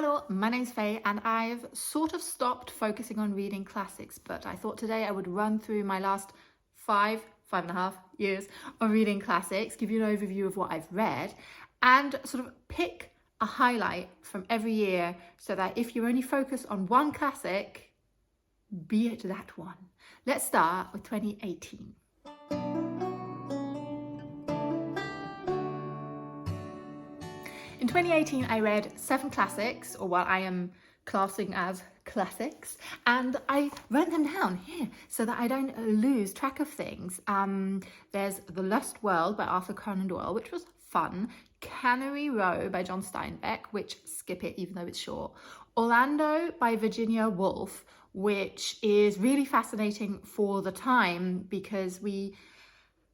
Hello, my name's Faye and I've sort of stopped focusing on reading classics, but I thought today I would run through my last five and a half years of reading classics, give you an overview of what I've read and sort of pick a highlight from every year so that if you only focus on one classic, be it that one. Let's start with 2018. In 2018, I read 7 classics, or what I am classing as classics, and I wrote them down here so that I don't lose track of things. There's The Lost World by Arthur Conan Doyle, which was fun. Cannery Row by John Steinbeck, which skip it even though it's short. Orlando by Virginia Woolf, which is really fascinating for the time because we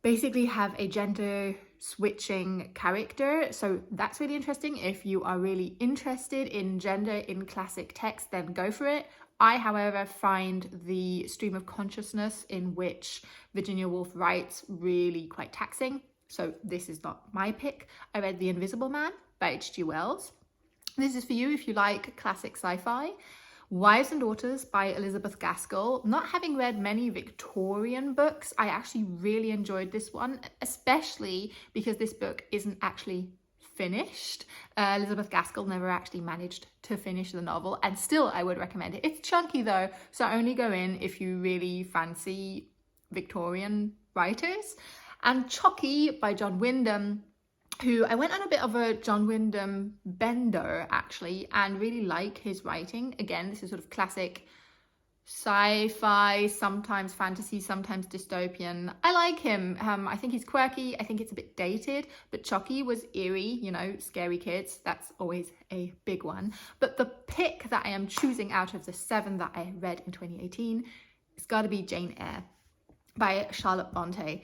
basically have a gender switching character, so that's really interesting. If you are really interested in gender in classic text, then go for it. I, however, find the stream of consciousness in which Virginia Woolf writes really quite taxing, so this is not my pick. I read The Invisible Man by H.G. Wells. This is for you if you like classic sci-fi. Wives and Daughters by Elizabeth Gaskell. Not having read many Victorian books, I actually really enjoyed this one, especially because this book isn't actually finished. Elizabeth Gaskell never actually managed to finish the novel, and still I would recommend it. It's chunky though, so only go in if you really fancy Victorian writers. And Chocky by John Wyndham, who I went on a bit of a John Wyndham bender actually and really like his writing. Again, this is sort of classic sci-fi, sometimes fantasy, sometimes dystopian. I like him. I think he's quirky. I think it's a bit dated, but Chocky was eerie, you know, scary kids. That's always a big one. But the pick that I am choosing out of the 7 that I read in 2018, it's got to be Jane Eyre by Charlotte Brontë.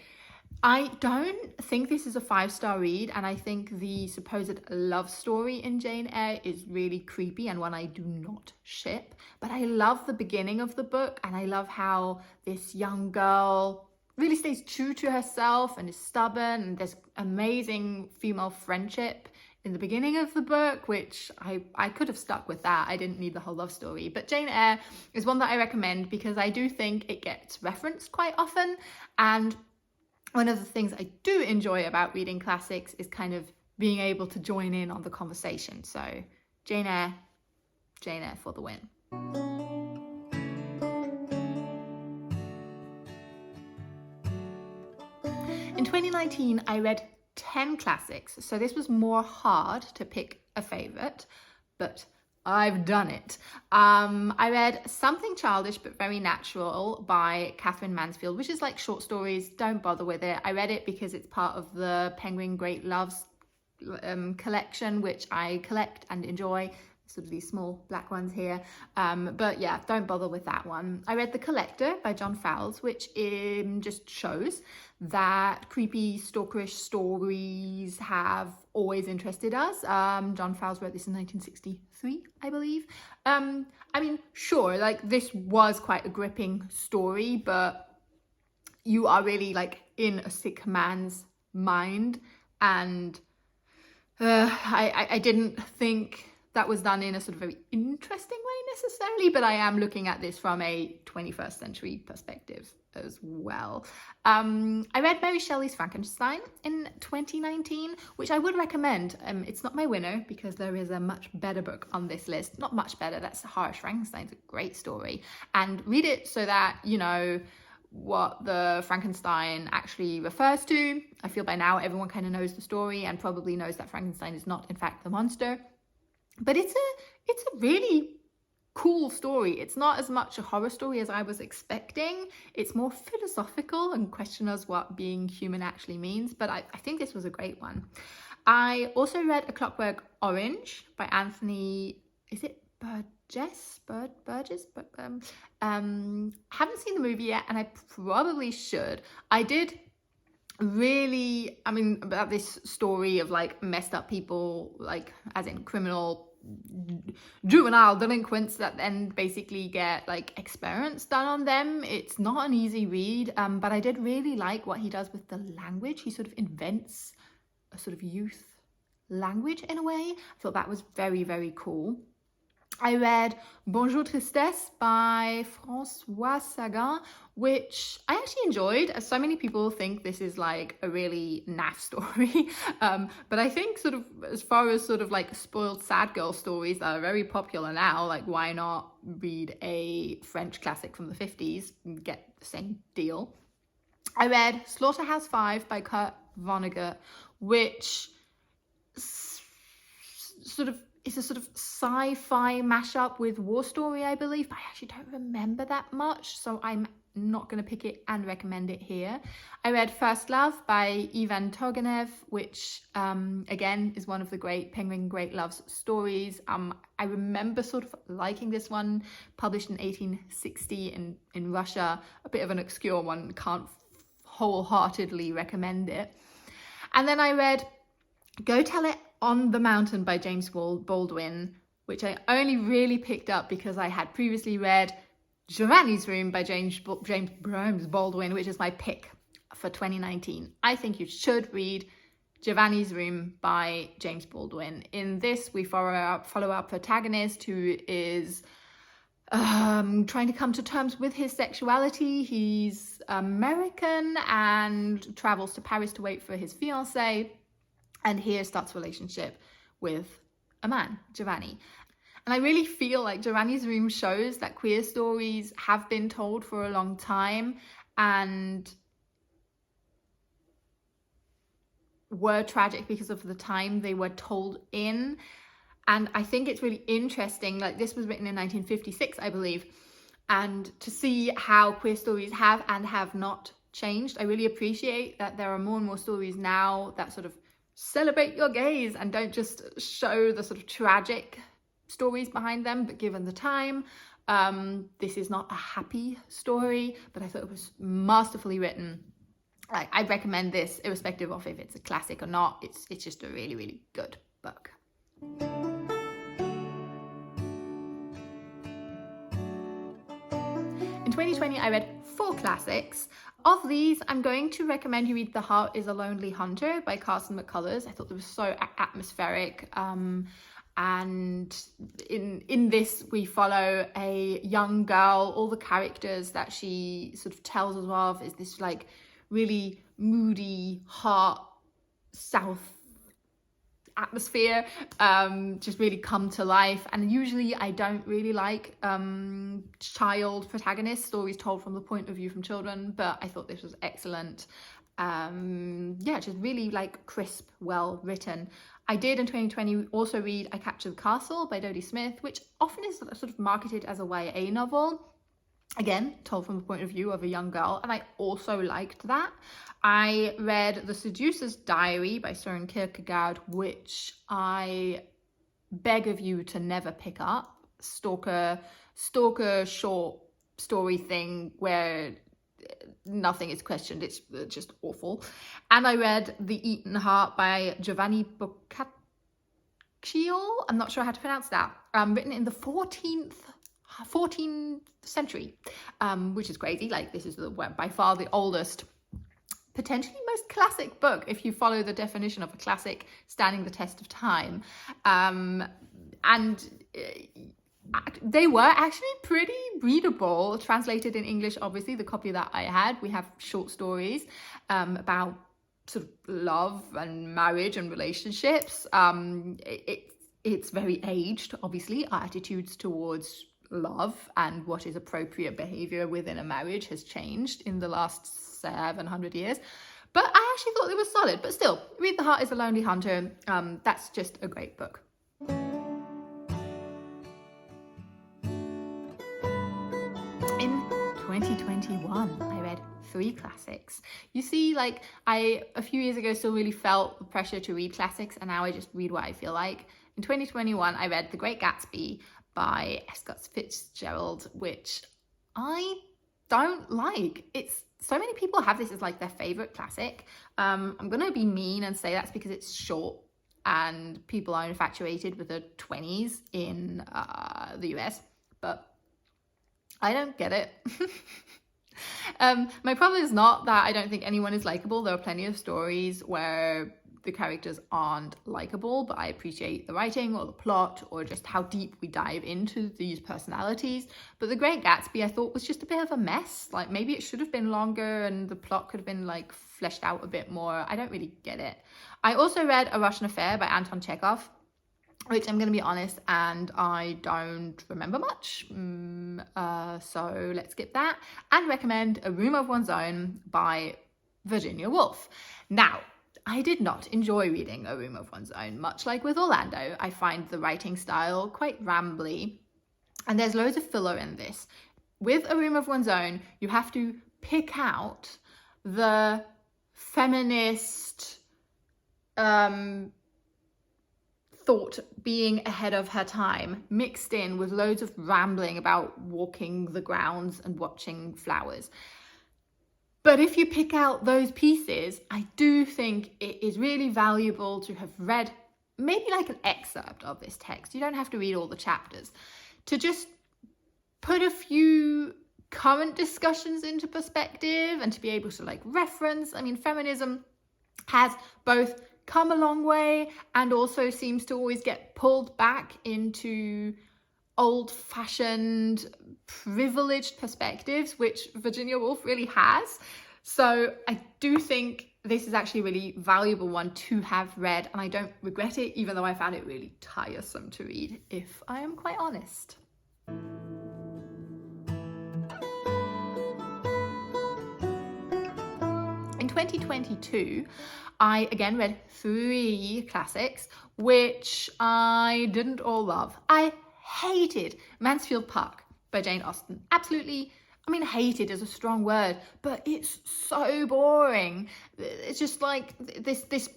I don't think this is a 5-star read, and I think the supposed love story in Jane Eyre is really creepy and one I do not ship. But I love the beginning of the book, and I love how this young girl really stays true to herself and is stubborn, and there's amazing female friendship in the beginning of the book, which I could have stuck with that. I didn't need the whole love story. But Jane Eyre is one that I recommend because I do think it gets referenced quite often, and one of the things I do enjoy about reading classics is kind of being able to join in on the conversation. So Jane Eyre for the win. In 2019, I read 10 classics. So this was more hard to pick a favorite, but I've done it. I read Something Childish But Very Natural by Katherine Mansfield, which is like short stories. Don't bother with it. I read it because it's part of the Penguin Great Loves collection, which I collect and enjoy. Sort of these small black ones here. But yeah, don't bother with that one. I read The Collector by John Fowles, which just shows that creepy stalkerish stories have always interested us. John Fowles wrote this in 1963, I believe. I mean, sure, like this was quite a gripping story, but you are really like in a sick man's mind, and I didn't think that was done in a sort of very interesting way necessarily, but I am looking at this from a 21st century perspective as well. I read Mary Shelley's Frankenstein in 2019, which I would recommend. It's not my winner because there is a much better book on this list. Not much better, that's harsh. Frankenstein's a great story. And read it so that you know what the Frankenstein actually refers to. I feel by now everyone kind of knows the story and probably knows that Frankenstein is not in fact the monster. But it's a really cool story. It's not as much a horror story as I was expecting. It's more philosophical and questions what being human actually means. But I think this was a great one. I also read A Clockwork Orange by Anthony, is it Burgess? Burgess? Haven't seen the movie yet, and I probably should. I did really, I mean, about this story of like messed up people, like as in criminal juvenile delinquents that then basically get like experiments done on them. It's not an easy read, but I did really like what he does with the language. He sort of invents a sort of youth language in a way. I thought that was very, very cool. I read Bonjour Tristesse by François Sagan, which I actually enjoyed, as so many people think this is like a really naff story. But I think sort of as far as sort of like spoiled sad girl stories that are very popular now, like why not read a French classic from the 50s and get the same deal. I read Slaughterhouse 5 by Vonnegut, which sort of it's a sort of sci-fi mashup with war story, I believe, but I actually don't remember that much, so I'm not going to pick it and recommend it here. I read First Love by Ivan Turgenev, which again is one of the great Penguin Great Loves stories. I remember sort of liking this one, published in 1860 in Russia, a bit of an obscure one, can't wholeheartedly recommend it. And then I read Go Tell It on the Mountain by James Baldwin, which I only really picked up because I had previously read Giovanni's Room by James Baldwin, which is my pick for 2019. I think you should read Giovanni's Room by James Baldwin. In this, we follow our protagonist who is trying to come to terms with his sexuality. He's American and travels to Paris to wait for his fiancée. And here starts a relationship with a man, Giovanni. And I really feel like Giovanni's Room shows that queer stories have been told for a long time and were tragic because of the time they were told in. And I think it's really interesting, like this was written in 1956, I believe, and to see how queer stories have and have not changed. I really appreciate that there are more and more stories now that sort of celebrate your gays and don't just show the sort of tragic stories behind them, but given the time, this is not a happy story, but I thought it was masterfully written. I'd recommend this irrespective of if it's a classic or not. It's just a really, really good book. In 2020, I read 4 classics. Of these, I'm going to recommend you read The Heart is a Lonely Hunter by Carson McCullers. I thought it was so atmospheric. And in this, we follow a young girl. All the characters that she sort of tells us of is this like really moody, heart, south atmosphere, just really come to life. And usually I don't really like child protagonists, stories told from the point of view from children, but I thought this was excellent. Yeah, just really like crisp, well written. I did in 2020 also read I Captured the Castle by Dodie Smith, which often is sort of marketed as a YA novel. Again, told from the point of view of a young girl, and I also liked that. I read The Seducer's Diary by Søren Kierkegaard, which I beg of you to never pick up. Stalker short story thing where nothing is questioned. It's just awful. And I read The Eaten Heart by Giovanni Boccaccio. I'm not sure how to pronounce that. Written in the 14th century, which is crazy. Like this is by far the oldest, potentially most classic book if you follow the definition of a classic standing the test of time. And they were actually pretty readable, translated in English. Obviously, the copy that I had, we have short stories about sort of love and marriage and relationships. It's very aged, obviously. Our attitudes towards love and what is appropriate behavior within a marriage has changed in the last 700 years. But I actually thought it was solid. But still, read The Heart is a Lonely Hunter. That's just a great book. In 2021, I read 3 classics. You see, like I a few years ago still really felt the pressure to read classics, and now I just read what I feel like. In 2021, I read The Great Gatsby by Scott Fitzgerald, which I don't like. It's so many people have this as like their favorite classic. I'm gonna be mean and say that's because it's short and people are infatuated with the 20s in the US, but I don't get it. My problem is not that I don't think anyone is likable. There are plenty of stories where the characters aren't likable, but I appreciate the writing or the plot or just how deep we dive into these personalities. But The Great Gatsby, I thought, was just a bit of a mess. Like, maybe it should have been longer and the plot could have been like fleshed out a bit more. I don't really get it. I also read A Russian Affair by Anton Chekhov, which I'm going to be honest, and I don't remember much. So let's skip that and recommend A Room of One's Own by Virginia Woolf. Now, I did not enjoy reading A Room of One's Own. Much like with Orlando, I find the writing style quite rambly, and there's loads of filler in this. With A Room of One's Own, you have to pick out the feminist thought being ahead of her time, mixed in with loads of rambling about walking the grounds and watching flowers. But if you pick out those pieces, I do think it is really valuable to have read maybe like an excerpt of this text. You don't have to read all the chapters. To just put a few current discussions into perspective and to be able to like reference. I mean, feminism has both come a long way and also seems to always get pulled back into old-fashioned privileged perspectives, which Virginia Woolf really has. So I do think this is actually a really valuable one to have read, and I don't regret it, even though I found it really tiresome to read, if I am quite honest. In 2022, I again read 3 classics, which I didn't all love. I hated Mansfield Park by Jane Austen. Absolutely, I mean, hated is a strong word, but it's so boring. It's just like this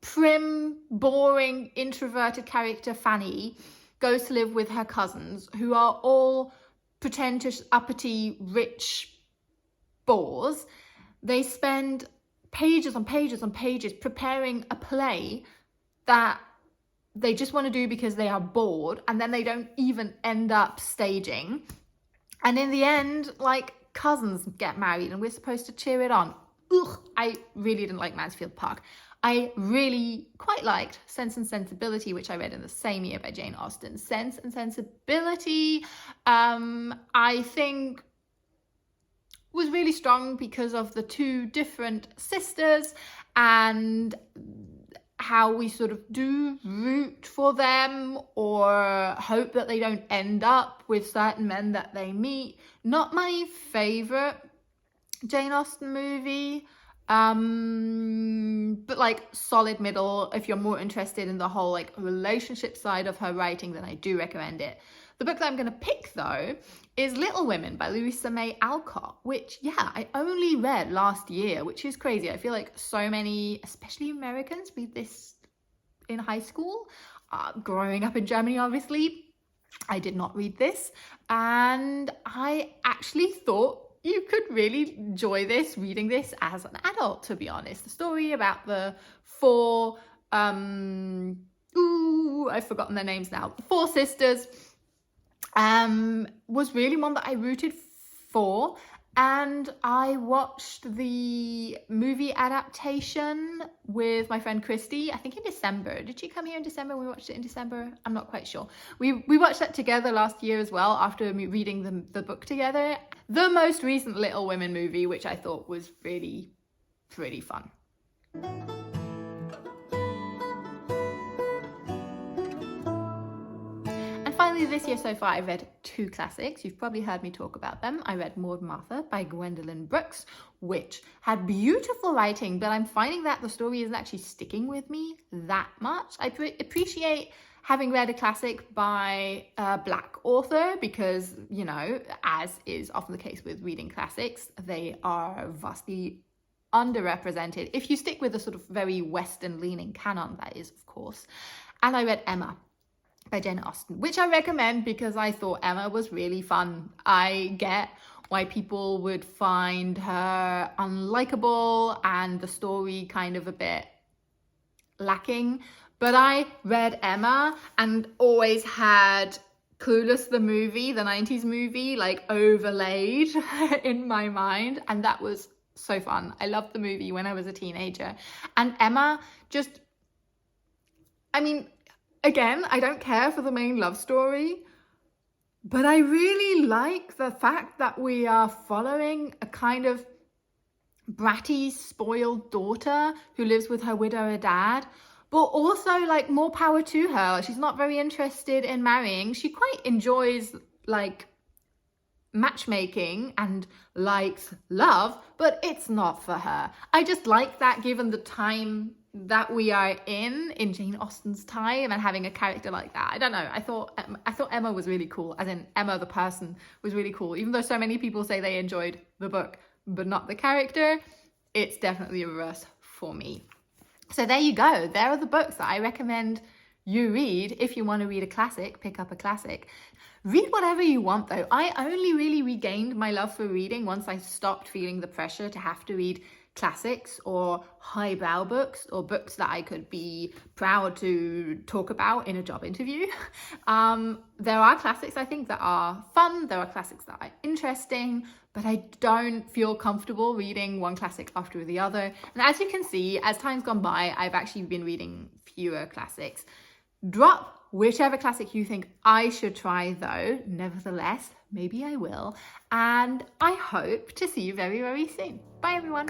prim, boring, introverted character, Fanny, goes to live with her cousins, who are all pretentious, uppity, rich bores. They spend pages on pages on pages preparing a play that they just want to do because they are bored, and then they don't even end up staging. And in the end, like, cousins get married and we're supposed to cheer it on. Ugh, I really didn't like Mansfield Park. I really quite liked Sense and Sensibility, which I read in the same year by Jane Austen. Sense and Sensibility, I think, was really strong because of the 2 different sisters and how we sort of do root for them or hope that they don't end up with certain men that they meet. Not my favourite Jane Austen movie, but like solid middle. If you're more interested in the whole like relationship side of her writing, then I do recommend it. The book that I'm going to pick, though, is Little Women by Louisa May Alcott, which, yeah, I only read last year, which is crazy. I feel like so many, especially Americans, read this in high school. Growing up in Germany, obviously, I did not read this. And I actually thought you could really enjoy this, reading this as an adult, to be honest. The story about the 4, I've forgotten their names now, 4 sisters, was really one that I rooted for, and I watched the movie adaptation with my friend Christy, I think in December. Did she come here in December? We watched it in December? I'm not quite sure. We watched that together last year as well, after reading the book together. The most recent Little Women movie, which I thought was really pretty fun. Finally, this year so far, I read 2 classics. You've probably heard me talk about them. I read Maud Martha by Gwendolyn Brooks, which had beautiful writing, but I'm finding that the story isn't actually sticking with me that much. I appreciate having read a classic by a Black author because, you know, as is often the case with reading classics, they are vastly underrepresented. If you stick with a sort of very Western-leaning canon, that is, of course. And I read Emma by Jane Austen, which I recommend because I thought Emma was really fun. I get why people would find her unlikable and the story kind of a bit lacking, but I read Emma and always had Clueless the movie, the 90s movie, like overlaid in my mind, and that was so fun. I loved the movie when I was a teenager, and Emma just I mean, again, I don't care for the main love story, but I really like the fact that we are following a kind of bratty, spoiled daughter who lives with her widower dad, but also like more power to her. She's not very interested in marrying. She quite enjoys like matchmaking and likes love, but it's not for her. I just like that, given the time that we are in Jane Austen's time, and having a character like that. I don't know, I thought Emma was really cool, as in Emma the person was really cool. Even though so many people say they enjoyed the book but not the character, it's definitely a reverse for me. So there you go. There are the books that I recommend you read. If you want to read a classic, pick up a classic. Read whatever you want though. I only really regained my love for reading once I stopped feeling the pressure to have to read classics or highbrow books, or books that I could be proud to talk about in a job interview. There are classics I think that are fun, there are classics that are interesting, but I don't feel comfortable reading one classic after the other. And as you can see, as time's gone by, I've actually been reading fewer classics. Drop whichever classic you think I should try though. Nevertheless, maybe I will. And I hope to see you very, very soon. Bye everyone.